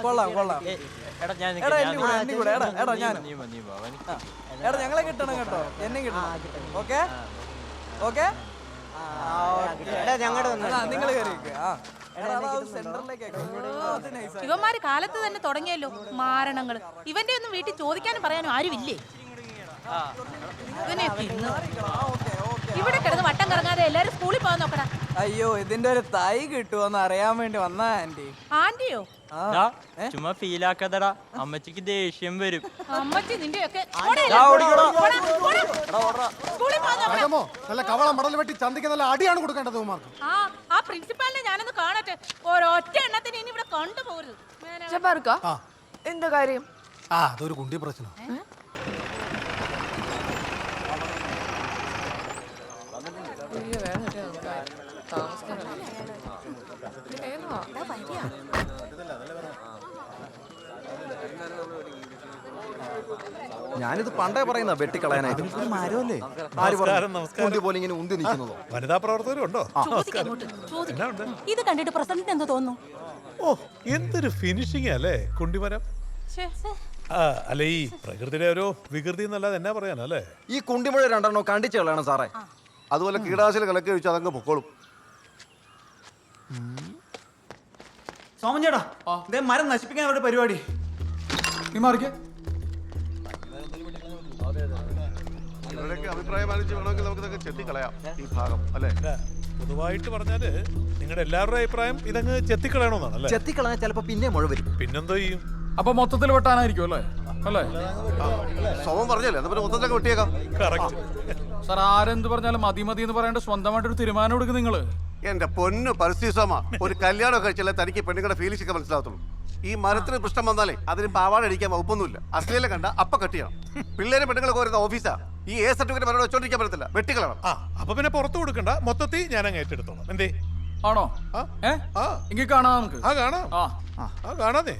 കൊള്ളാം കൊള്ളാം. എടാ ഞാൻ എടാ ഞങ്ങളെ കിട്ടണം കേട്ടോ, എന്നെ കിട്ടണം. ഓക്കെ ഓക്കെ നിങ്ങൾ ഇവന്മാര് കാലത്ത് തന്നെ തുടങ്ങിയല്ലോ മാരണങ്ങള്. ഇവന്റെ ഒന്നും വീട്ടിൽ ചോദിക്കാനും പറയാനും ആരുമില്ലേ? ഇവിടെ കിടന്ന് വട്ടം കറങ്ങാതെ എല്ലാരും സ്കൂളിൽ പോകാൻ നോക്കടാ. അയ്യോ ഇതിന്റെ ഒരു തൈ കിട്ടുമോന്ന് അറിയാൻ വേണ്ടി വന്നാ ആന്റി. ആന്റിയോ? ചുമ്മാ ഫീലാക്കാതടാ, അമ്മച്ചിക്ക് ദേഷ്യം വരും. അമ്മച്ചി നിന്റെയൊക്കെ നല്ല കവള മടൽ വെട്ടി ചന്തിക്ക് നല്ല അടിയാണ് കൊടുക്കേണ്ടത്. ആ പ്രിൻസിപ്പാളിനെ ഞാനൊന്ന് കാണട്ടെ. ഒരൊറ്റ എണ്ണത്തിന് ഇനി ഇവിടെ കണ്ടുപോകരുത്. എന്താ കാര്യം? അതൊരു കുണ്ടി പ്രശ്നം. ഞാനിത് പണ്ടേ പറയുന്ന വെട്ടിക്കളയാനായിട്ട്. പോലെ ഇങ്ങനെ ഉന്തി നിൽക്കുന്നതോ? വനിതാ പ്രവർത്തകരുണ്ടോ? ഇത് കണ്ടിട്ട് പ്രസിഡന്റ് എന്ത് തോന്നുന്നു? ഓ എന്തൊരു ഫിനിഷിംഗ് അല്ലേ കുണ്ടിമരം. അല്ല ഈ പ്രകൃതിയുടെ ഒരു വികൃതി എന്നല്ലാതെ എന്നാ പറയാനല്ലേ. ഈ കുണ്ടിമുഴ രണ്ടെണ്ണോ കണ്ടിച്ചു കളയണം സാറേ. അതുപോലെ കീടാശില കലക്കി വെച്ച് അതങ്ങ് പൊക്കോളും. സോമൻ ചേട്ടാ, മരം നശിപ്പിക്കാൻ അവരുടെ പരിപാടി. അഭിപ്രായം വേണമെങ്കിൽ നമുക്ക് ചെത്തിക്കളയാം ഈ ഭാഗം അല്ലേ. പൊതുവായിട്ട് പറഞ്ഞാല് നിങ്ങളുടെ എല്ലാവരുടെ അഭിപ്രായം ഇതങ്ങ് ചെത്തിക്കളയണമെന്നാണ്. ചെത്തിക്കളയാൻ ചിലപ്പോ പിന്നെ മുഴ വരും. പിന്നെന്തോ ചെയ്യും? അപ്പൊ മൊത്തത്തിൽ വെട്ടാനായിരിക്കും അല്ലേ? അല്ലേ സോമൻ പറഞ്ഞല്ലേ, മൊത്തത്തിലൊക്കെ വെട്ടിയേക്കാം. സാർ ആരെന്ത് പറഞ്ഞാലും മതി മതി എന്ന് പറയാണ്ട് സ്വന്തമായിട്ടൊരു തീരുമാനം എടുക്കും നിങ്ങള്. എന്റെ പൊന്നു പരിസ്ഥിതിസോമ, ഒരു കല്യാണം കഴിച്ചാലേ തനിക്ക് പെണ്ണുങ്ങളുടെ ഫീലിംഗ്സ് ഒക്കെ മനസ്സിലാകത്തുള്ളൂ. ഈ മരത്തിന് പ്രശ്നം വന്നാലേ അതിന് പാവാട അടിക്കാൻ വകുപ്പൊന്നുമില്ല. അശ്ലീലം കണ്ട അപ്പ കെട്ടിയാണ്. പിള്ളേരെ പെണ്ണുങ്ങളൊക്കെ വരുന്ന ഓഫീസാ. ഈ എ സർട്ടിഫിക്കറ്റ് മരം വെച്ചോണ്ടിരിക്കാൻ പറ്റത്തില്ല, വെട്ടിക്കളണം. അപ്പൊ പിന്നെ പുറത്തു കൊടുക്കണ്ട, മൊത്തത്തിൽ ഞാൻ അങ്ങ് ഏറ്റെടുത്തോളാം. എന്തേ ആണോ? എങ്കിൽ കാണാം നമുക്ക്. കാണാം കാണാതെ.